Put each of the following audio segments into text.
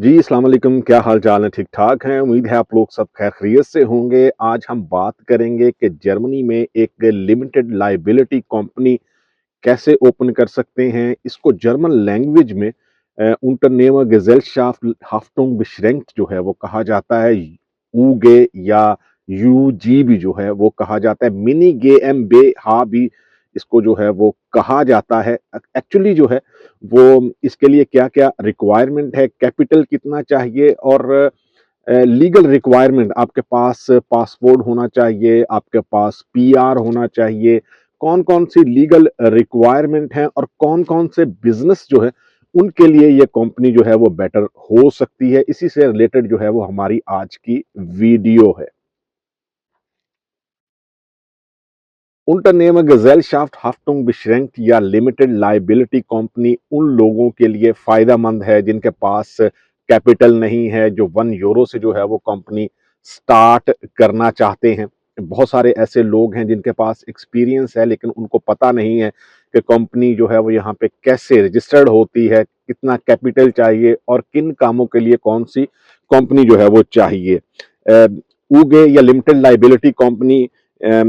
जी, अस्सलाम वालेकुम। क्या हाल चाल है? ठीक ठाक हैं। उम्मीद है आप लोग सब खैर खैरियत से होंगे। आज हम बात करेंगे कि जर्मनी में एक लिमिटेड लायबिलिटी कंपनी कैसे ओपन कर सकते हैं। इसको जर्मन लैंग्वेज में Unternehmer Gesellschaft Haftung beschränkt जो है वो कहा जाता है। ऊगे या यूजी भी जो है वो कहा जाता है। मिनी गे एम बे हा भी इसको जो है वो कहा जाता है। एक्चुअली जो है वो इसके लिए क्या-क्या रिक्वायरमेंट है, कैपिटल कितना चाहिए और लीगल रिक्वायरमेंट आपके पास पासपोर्ट होना चाहिए, आपके पास पीआर होना चाहिए, कौन-कौन सी लीगल रिक्वायरमेंट हैं और कौन-कौन से बिज़नेस जो है, उनके लिए ये कंपनी जो है वो बेटर हो सकती है। इसी से रिलेटेड जो है वो हमारी आज की वीडियो है। Unternehmer Gesellschaft Haftung beschränkt या लिमिटेड लायबिलिटी कंपनी उन लोगों के लिए फायदेमंद है जिनके पास कैपिटल नहीं है, जो 1 यूरो से जो है वो कंपनी स्टार्ट करना चाहते हैं। बहुत सारे ऐसे लोग हैं जिनके पास एक्सपीरियंस है लेकिन उनको पता नहीं है कि कंपनी जो है वो यहाँ पे कैसे रजिस्टर्ड होती है, कितना कैपिटल चाहिए और किन कामों के लिए कौन-सी कंपनी जो है वो चाहिए। अ, ऊगे या लिमिटेड लायबिलिटी कंपनी अ,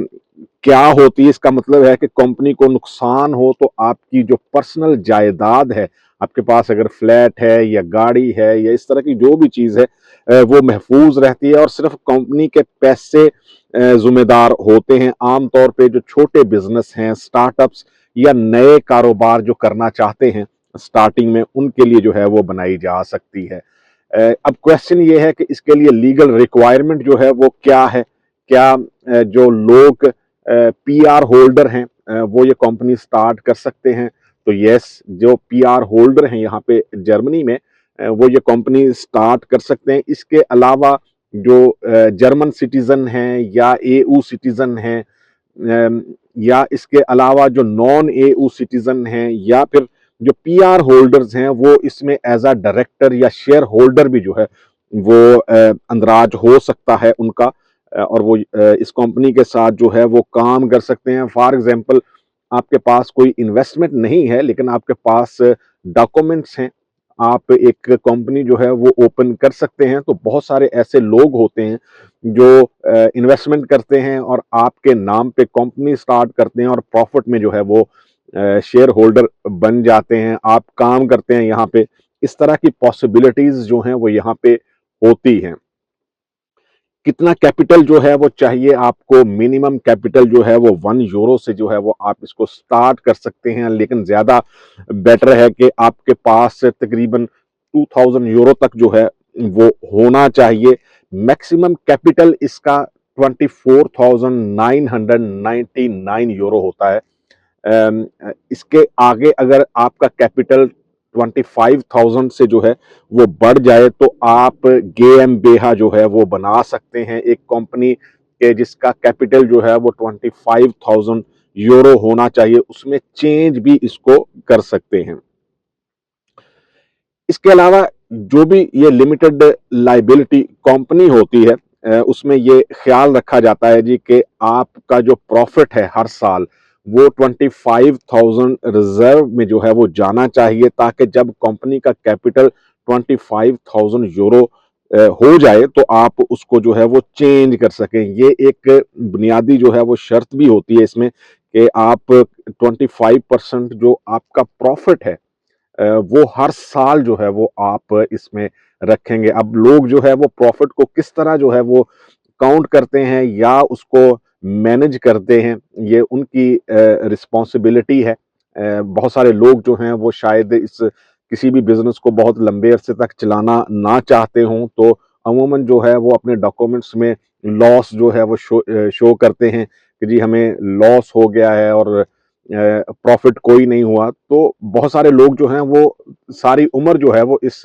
क्या होती है? इसका मतलब है कि कंपनी को नुकसान हो तो आपकी जो पर्सनल जायदाद है, आपके पास अगर फ्लैट है या गाड़ी है या इस तरह की जो भी चीज़ है वो महफूज रहती है और सिर्फ कंपनी के पैसे ज़िम्मेदार होते हैं। आम तौर पे जो छोटे बिज़नेस हैं, स्टार्टअप्स या नए कारोबार जो करना चाहते हैं स्टार्टिंग में, उनके लिए जो है वो बनाई जा सकती है। अब क्वेश्चन ये है कि इसके लिए लीगल रिक्वायरमेंट जो है वो क्या है? क्या जो लोग पीआर होल्डर हैं वो ये कंपनी स्टार्ट कर सकते हैं? तो यस, जो पीआर होल्डर हैं यहाँ पे जर्मनी में वो ये कंपनी स्टार्ट कर सकते हैं। इसके अलावा जो जर्मन सिटीजन हैं या एयू सिटीजन हैं या इसके अलावा जो नॉन एयू सिटीजन हैं या फिर जो पीआर होल्डर्स हैं वो इसमें एज अ डायरेक्टर या शेयर होल्डर भी जो है वो अंदराज हो सकता है उनका और वो इस कंपनी के साथ जो है वो काम कर सकते हैं। फॉर एग्जांपल आपके पास कोई इन्वेस्टमेंट नहीं है लेकिन आपके पास डॉक्यूमेंट्स हैं, आप एक कंपनी जो है वो ओपन कर सकते हैं। तो बहुत सारे ऐसे लोग होते हैं जो इन्वेस्टमेंट करते हैं और आपके नाम पे कंपनी स्टार्ट करते हैं और प्रॉफिट में जो है वो शेयर होल्डर बन जाते हैं। आप काम करते हैं यहाँ पे। इस तरह की पॉसिबिलिटीज जो हैं वो यहाँ पे होती हैं। कितना कैपिटल जो है वो चाहिए आपको? मिनिमम कैपिटल जो है वो 1 यूरो से जो है वो आप इसको स्टार्ट कर सकते हैं, लेकिन ज़्यादा बेटर है कि आपके पास तकरीबन 2000 यूरो तक जो है वो होना चाहिए। मैक्सिमम कैपिटल इसका 24,999 यूरो होता है। इसके आगे अगर आपका कैपिटल 25,000 से जो है वो बढ़ जाए तो आप गेएमबेहा जो है वो बना सकते हैं एक कंपनी के जिसका कैपिटल जो है वो 25,000 यूरो होना चाहिए, उसमें चेंज भी इसको कर सकते हैं। इसके अलावा जो भी ये लिमिटेड लायबिलिटी कंपनी होती है उसमें ये ख्याल रखा जाता है जी कि आपका जो प्रॉफिट है हर साल वो 25,000 रिजर्व में जो है वो जाना चाहिए, ताकि जब कंपनी का कैपिटल 25,000 यूरो हो जाए तो आप उसको जो है वो चेंज कर सकें। ये एक बुनियादी जो है वो शर्त भी होती है इसमें कि आप 25% जो आपका प्रॉफिट है वो हर साल जो है वो आप इसमें रखेंगे। अब लोग जो है वो प्रॉफिट को किस तरह जो है वो काउंट करते हैं या उसको मैनेज करते हैं, ये उनकी रिस्पॉन्सिबिलिटी है। बहुत सारे लोग जो हैं वो शायद इस किसी भी बिजनेस को बहुत लंबे अरसे तक चलाना ना चाहते हों, तो अमूमन जो है वो अपने डॉक्यूमेंट्स में लॉस जो है वो शो करते हैं कि जी हमें लॉस हो गया है और प्रॉफिट कोई नहीं हुआ। तो बहुत सारे लोग जो हैं वो सारी उम्र जो है वो इस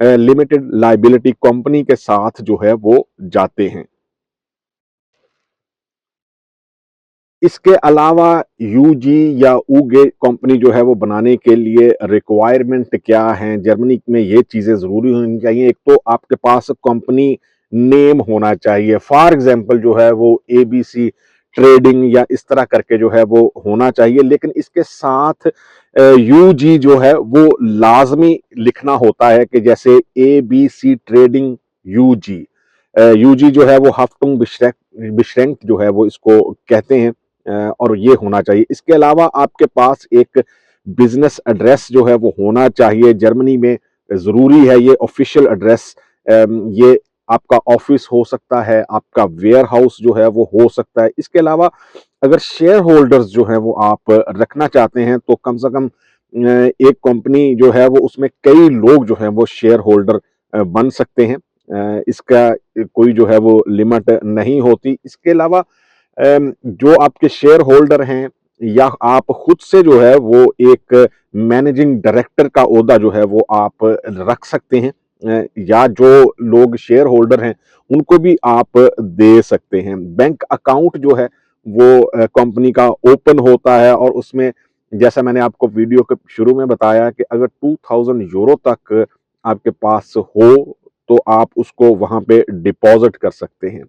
लिमिटेड लायबिलिटी कंपनी के साथ जो है वो जाते हैं। इसके अलावा यूजी या ऊगे कंपनी जो है वो बनाने के लिए रिक्वायरमेंट क्या है? जर्मनी में ये चीज़ें ज़रूरी होनी चाहिए। एक तो आपके पास कंपनी नेम होना चाहिए। फॉर एग्ज़ाम्पल जो है वो एबीसी ट्रेडिंग या इस तरह करके जो है वो होना चाहिए। लेकिन इसके साथ यूजी जो है वो लाजमी लिखना होता है, कि जैसे ABC ट्रेडिंग यूजी। यूजी जो है वो हफ्तुंग बिश्रैंक जो है वो इसको कहते हैं, और ये होना चाहिए। इसके अलावा आपके पास एक बिजनेस एड्रेस जो है वो होना चाहिए। जर्मनी में ज़रूरी है ये ऑफिशियल एड्रेस। ये आपका ऑफिस हो सकता है, आपका वेयर हाउस जो है वो हो सकता है। इसके अलावा अगर शेयर होल्डर्स जो है वो आप रखना चाहते हैं, तो कम से कम एक कंपनी जो है वो उसमें कई लोग जो हैं वो शेयर होल्डर बन सकते हैं। इसका कोई जो है वो लिमिट नहीं होती। इसके अलावा जो आपके शेयर होल्डर हैं, या आप खुद से जो है वो एक मैनेजिंग डायरेक्टर का ओहदा जो है वो आप रख सकते हैं, या जो लोग शेयर होल्डर हैं उनको भी आप दे सकते हैं। बैंक अकाउंट जो है वो कंपनी का ओपन होता है, और उसमें जैसा मैंने आपको वीडियो के शुरू में बताया कि अगर 2000 यूरो तक आपके पास हो तो आप उसको वहां पे डिपॉजिट कर सकते हैं।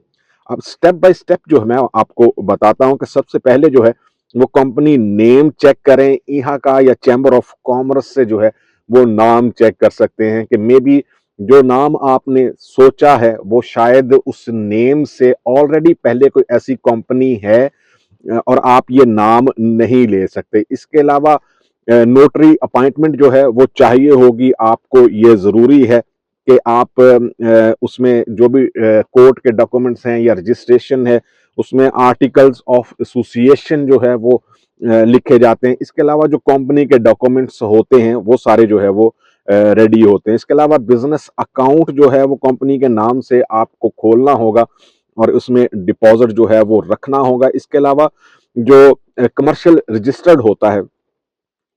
अब स्टेप बाय स्टेप जो है मैं आपको बताता हूं कि सबसे पहले जो है वो कंपनी नेम चेक करें यहाँ का, या चैम्बर ऑफ कॉमर्स से जो है वो नाम चेक कर सकते हैं कि मे बी जो नाम आपने सोचा है वो शायद उस नेम से ऑलरेडी पहले कोई ऐसी कंपनी है, और आप ये नाम नहीं ले सकते। इसके अलावा नोटरी अपॉइंटमेंट जो है वो चाहिए होगी आपको। ये ज़रूरी है कि आप उसमें जो भी कोर्ट के डॉक्यूमेंट्स हैं या रजिस्ट्रेशन है, उसमें आर्टिकल्स ऑफ एसोसिएशन जो है वो लिखे जाते हैं। इसके अलावा जो कंपनी के डॉक्यूमेंट्स होते हैं वो सारे जो है वो रेडी होते हैं। इसके अलावा बिजनेस अकाउंट जो है वो कंपनी के नाम से आपको खोलना होगा, और उसमें डिपॉजिट जो है वो रखना होगा। इसके अलावा जो कमर्शियल रजिस्टर्ड होता है,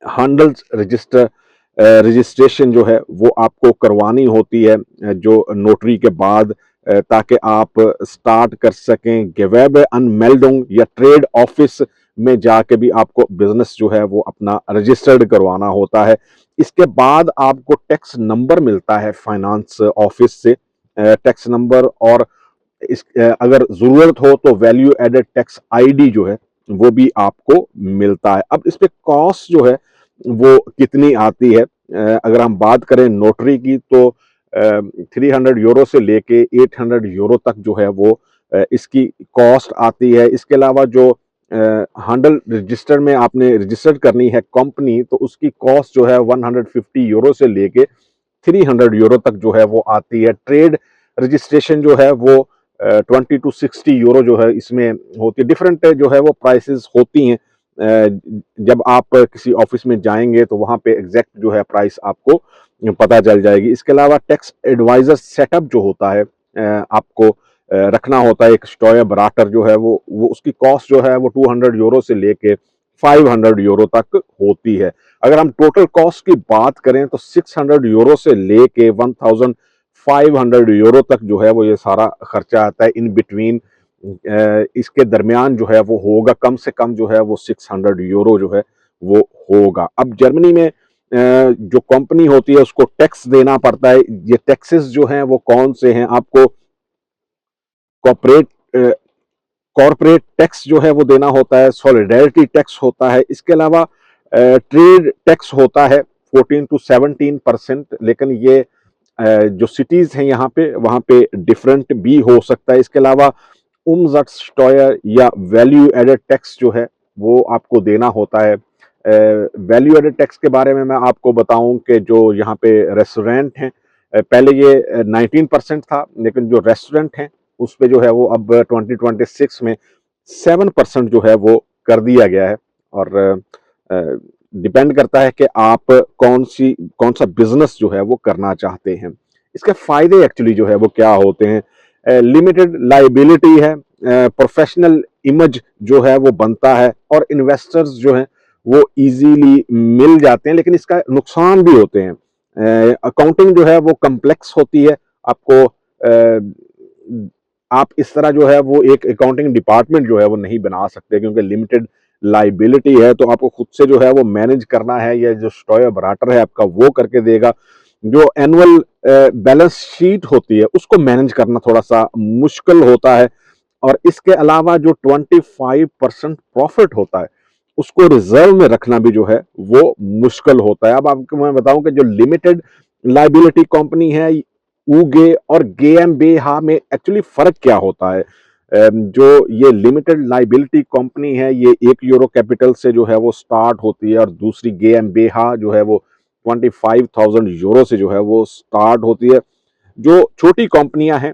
हैंडल्स रजिस्ट्रेशन जो है वो आपको करवानी होती है जो नोटरी के बाद, ताकि आप स्टार्ट कर सकें। गेवेब अनमेल्डोंग या ट्रेड ऑफिस में जाके भी आपको बिजनेस जो है वो अपना रजिस्टर्ड करवाना होता है। इसके बाद आपको टैक्स नंबर मिलता है फाइनेंस ऑफिस से, टैक्स नंबर, और अगर जरूरत हो तो वैल्यू एडेड टैक्स आईडी जो है वो भी आपको मिलता है। अब इस पे कॉस्ट जो है वो कितनी आती है, अगर हम बात करें नोटरी की, तो 300 यूरो से लेके 800 यूरो तक जो है वो इसकी कॉस्ट आती है। इसके अलावा जो हैंडल रजिस्टर में आपने रजिस्टर करनी है कंपनी, तो उसकी कॉस्ट जो है 150 यूरो से लेके 300 यूरो तक जो है वो आती है। ट्रेड रजिस्ट्रेशन जो है वो 20 to 60 यूरो जो है इसमें होती है। डिफरेंट जो है वो प्राइसेस होती हैं। जब आप किसी ऑफिस में जाएंगे तो वहां पे एग्जैक्ट जो है प्राइस आपको पता चल जाएगी। इसके अलावा टैक्स एडवाइजर सेटअप जो होता है आपको रखना होता है। एक स्टॉयर बराटर जो है वो उसकी कॉस्ट जो है वो 200 यूरो से लेके 500 यूरो तक होती है। अगर हम टोटल कॉस्ट की बात करें तो 600 यूरो से लेके 1500 यूरो तक जो है वो ये सारा खर्चा आता है। इन बिटवीन इसके दरमियान जो है वो होगा, कम से कम जो है वो 600 यूरो जो है वो होगा। अब जर्मनी में जो कंपनी होती है उसको टैक्स देना पड़ता है। ये टैक्सेस जो हैं वो कौन से हैं, आपको कॉर्पोरेट कॉर्पोरेट टैक्स जो है वो देना होता है, सॉलिडेरिटी टैक्स होता है। इसके अलावा ट्रेड टैक्स होता है 14 to 17%, लेकिन ये जो सिटीज हैं यहाँ पे वहाँ पे डिफरेंट भी हो सकता है। इसके अलावा उमज़ट्स्टॉयर या वैल्यू एडेड टैक्स जो है वो आपको देना होता है। वैल्यू एडेड टैक्स के बारे में मैं आपको बताऊं कि जो यहाँ पे रेस्टोरेंट हैं, पहले ये 19% था, लेकिन जो रेस्टोरेंट हैं उस पे जो है वो अब 2026 में 7% जो है वो कर दिया गया है। और डिपेंड करता है कि आप कौन सा बिजनेस जो है वो करना चाहते हैं। इसके फायदे एक्चुअली जो है वो क्या होते हैं, लिमिटेड लाइबिलिटी है, प्रोफेशनल इमेज जो है वो बनता है, और इन्वेस्टर्स जो हैं वो इजीली मिल जाते हैं। लेकिन इसका नुकसान भी होते हैं। अकाउंटिंग जो है वो कम्प्लेक्स होती है। आपको आप इस तरह जो है वो एक अकाउंटिंग डिपार्टमेंट जो है वो नहीं बना सकते, क्योंकि लिमिटेड लाइबिलिटी है। तो आपको खुद से जो है वो मैनेज करना है, या जो स्टॉयर बराटर है आपका वो करके देगा। जो एनुअल बैलेंस शीट होती है उसको मैनेज करना थोड़ा सा मुश्किल होता है। और इसके अलावा जो 25% प्रॉफिट होता है उसको रिजर्व में रखना भी जो है वो मुश्किल होता है। अब आपको मैं बताऊं कि जो लिमिटेड लाइबिलिटी कंपनी है, ऊगे और गेएमबीएच में एक्चुअली फर्क क्या होता है। जो ये लिमिटेड लाइबिलिटी कंपनी है, ये 1 यूरो कैपिटल से जो है वो स्टार्ट होती है, और दूसरी गेएमबीएच जो है वो 25,000 यूरो से जो है वो स्टार्ट होती है। जो छोटी कंपनियां हैं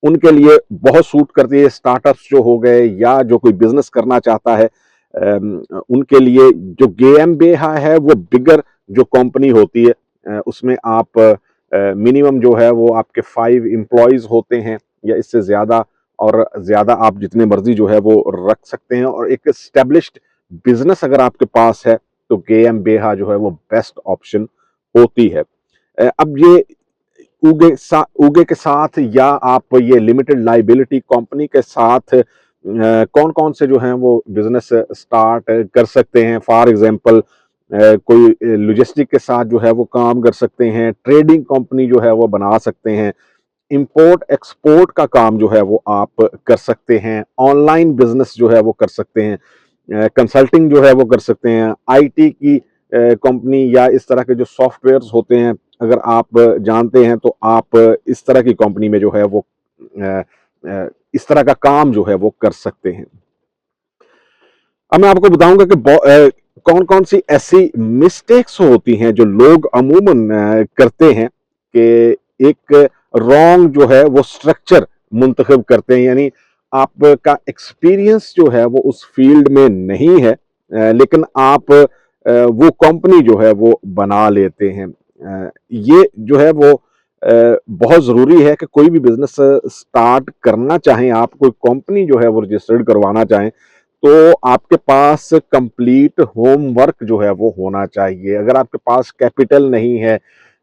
उनके लिए बहुत सूट करती है, स्टार्टअप्स जो हो गए या जो कोई बिजनेस करना चाहता है, उनके लिए जो गेएमबीएच है वो बिगर जो कंपनी होती है, उसमें आप मिनिमम जो है वो आपके 5 एम्प्लॉयज होते हैं या इससे ज्यादा, और ज्यादा आप जितने मर्जी जो है वो रख सकते हैं, और एक एस्टेब्लिश्ड बिजनेस अगर आपके पास है तो गेएमबीएच जो है वो बेस्ट ऑप्शन होती है। अब ये उगे के साथ या आप ये लिमिटेड लाइबिलिटी कंपनी के साथ कौन कौन से जो हैं वो बिजनेस स्टार्ट कर सकते हैं। फॉर एग्जांपल कोई लॉजिस्टिक के साथ जो है वो काम कर सकते हैं, ट्रेडिंग कंपनी जो है वो बना सकते हैं, इंपोर्ट एक्सपोर्ट का काम जो है वो आप कर सकते हैं, ऑनलाइन बिजनेस जो है वो कर सकते हैं, कंसल्टिंग जो है वो कर सकते हैं, आईटी की कंपनी या इस तरह के जो सॉफ्टवेयर्स होते हैं अगर आप जानते हैं तो आप इस तरह की कंपनी में जो है वो इस तरह का काम जो है वो कर सकते हैं। अब मैं आपको बताऊंगा कि कौन कौन सी ऐसी मिस्टेक्स होती हैं जो लोग अमूमन करते हैं, कि एक रॉन्ग जो है वो स्ट्रक्चर मुंतखब करते हैं, यानी आपका एक्सपीरियंस जो है वो उस फील्ड में नहीं है, लेकिन आप वो कंपनी जो है वो बना लेते हैं। ये जो है वो बहुत ज़रूरी है कि कोई भी बिजनेस स्टार्ट करना चाहें, आप कोई कंपनी जो है वो रजिस्टर्ड करवाना चाहें, तो आपके पास कंप्लीट होमवर्क जो है वो होना चाहिए। अगर आपके पास कैपिटल नहीं है,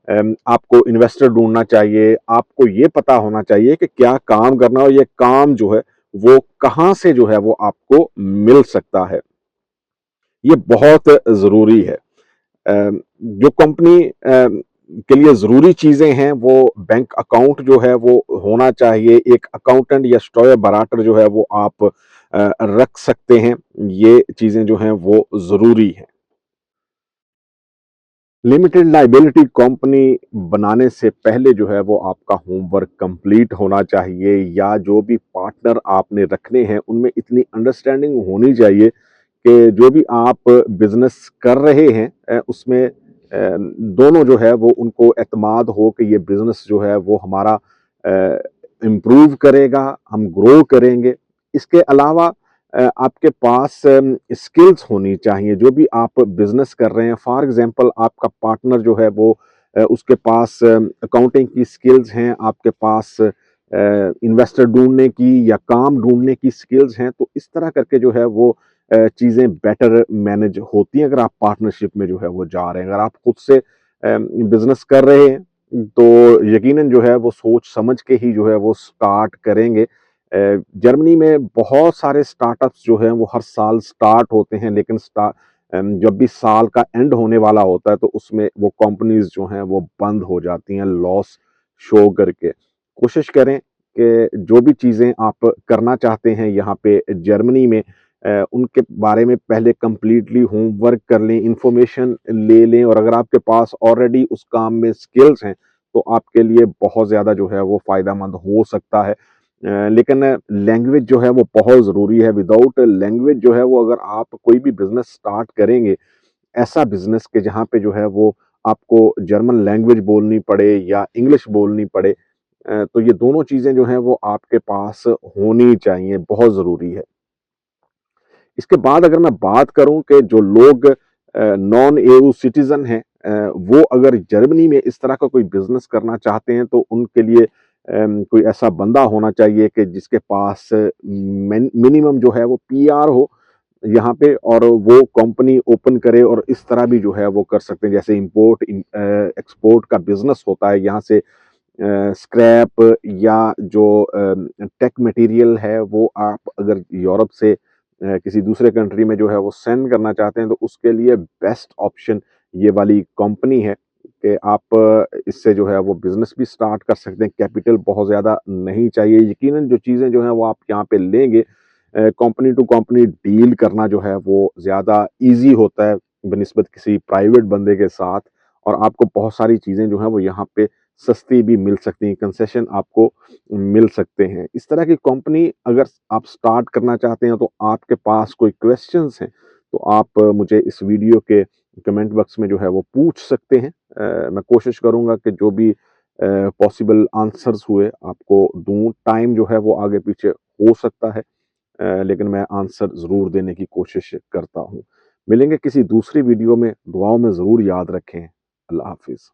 आपको इन्वेस्टर ढूंढना चाहिए, आपको ये पता होना चाहिए कि क्या काम करना है और ये काम जो है वो कहाँ से जो है वो आपको मिल सकता है। ये बहुत ज़रूरी है। जो कंपनी के लिए ज़रूरी चीज़ें हैं वो बैंक अकाउंट जो है वो होना चाहिए, एक अकाउंटेंट या स्टॉयर बराटर जो है वो आप रख सकते हैं, ये चीज़ें जो हैं वो ज़रूरी हैं। लिमिटेड लाइबिलिटी कंपनी बनाने से पहले जो है वो आपका होमवर्क कंप्लीट होना चाहिए, या जो भी पार्टनर आपने रखने हैं उनमें इतनी अंडरस्टैंडिंग होनी चाहिए कि जो भी आप बिजनेस कर रहे हैं उसमें दोनों जो है वो उनको एतमाद हो कि ये बिजनेस जो है वो हमारा इम्प्रूव करेगा, हम ग्रो करेंगे। इसके अलावा आपके पास स्किल्स होनी चाहिए, जो भी आप बिजनेस कर रहे हैं। फॉर एग्जांपल आपका पार्टनर जो है वो उसके पास अकाउंटिंग की स्किल्स हैं, आपके पास इन्वेस्टर ढूंढने की या काम ढूंढने की स्किल्स हैं, तो इस तरह करके जो है वो चीज़ें बेटर मैनेज होती हैं अगर आप पार्टनरशिप में जो है वो जा रहे हैं। अगर आप खुद से बिजनेस कर रहे हैं तो यकीनन जो है वो सोच समझ के ही जो है वो स्टार्ट करेंगे। जर्मनी में बहुत सारे स्टार्टअप्स जो हैं वो हर साल स्टार्ट होते हैं, लेकिन जब भी साल का एंड होने वाला होता है तो उसमें वो कंपनीज जो हैं वो बंद हो जाती हैं लॉस शो करके। कोशिश करें कि जो भी चीज़ें आप करना चाहते हैं यहाँ पे जर्मनी में, उनके बारे में पहले कंप्लीटली होमवर्क कर लें, इंफॉर्मेशन ले लें, और अगर आपके पास ऑलरेडी उस काम में स्किल्स हैं तो आपके लिए बहुत ज़्यादा जो है वो फ़ायदेमंद हो सकता है। लेकिन लैंग्वेज जो है वो बहुत ज़रूरी है। विदाउट लैंग्वेज जो है वो अगर आप कोई भी बिज़नेस स्टार्ट करेंगे, ऐसा बिज़नेस के जहाँ पे जो है वो आपको जर्मन लैंग्वेज बोलनी पड़े या इंग्लिश बोलनी पड़े, तो ये दोनों चीज़ें जो हैं वो आपके पास होनी चाहिए, बहुत ज़रूरी है। इसके बाद अगर मैं बात करूं कि जो लोग नॉन एयू सिटीजन हैं, वो अगर जर्मनी में इस तरह का कोई बिजनेस करना चाहते हैं तो उनके लिए कोई ऐसा बंदा होना चाहिए कि जिसके पास मिनिमम जो है वो पीआर हो यहाँ पे, और वो कंपनी ओपन करे और इस तरह भी जो है वो कर सकते हैं, जैसे इंपोर्ट एक्सपोर्ट का बिजनेस होता है, यहाँ से स्क्रैप या जो टेक मटेरियल है वो आप अगर यूरोप से किसी दूसरे कंट्री में जो है वो सेंड करना चाहते हैं तो उसके लिए बेस्ट ऑप्शन ये वाली कंपनी है कि आप इससे जो है वो बिजनेस भी स्टार्ट कर सकते हैं। कैपिटल बहुत ज़्यादा नहीं चाहिए, यकीनन जो चीज़ें जो हैं वो आप यहाँ पे लेंगे कंपनी टू कंपनी डील करना जो है वो ज़्यादा ईज़ी होता है बनिस्बत किसी प्राइवेट बंदे के साथ, और आपको बहुत सारी चीज़ें जो हैं वो यहाँ पे सस्ती भी मिल सकती हैं, कंसेशन आपको मिल सकते हैं। इस तरह की कंपनी अगर आप स्टार्ट करना चाहते हैं तो आपके पास कोई क्वेश्चंस हैं, तो आप मुझे इस वीडियो के कमेंट बॉक्स में जो है वो पूछ सकते हैं। मैं कोशिश करूँगा कि जो भी पॉसिबल आंसर्स हुए आपको दूँ। टाइम जो है वो आगे पीछे हो सकता है, लेकिन मैं आंसर ज़रूर देने की कोशिश करता हूँ। मिलेंगे किसी दूसरी वीडियो में, दुआओं में ज़रूर याद रखें। अल्लाह हाफ़िज़।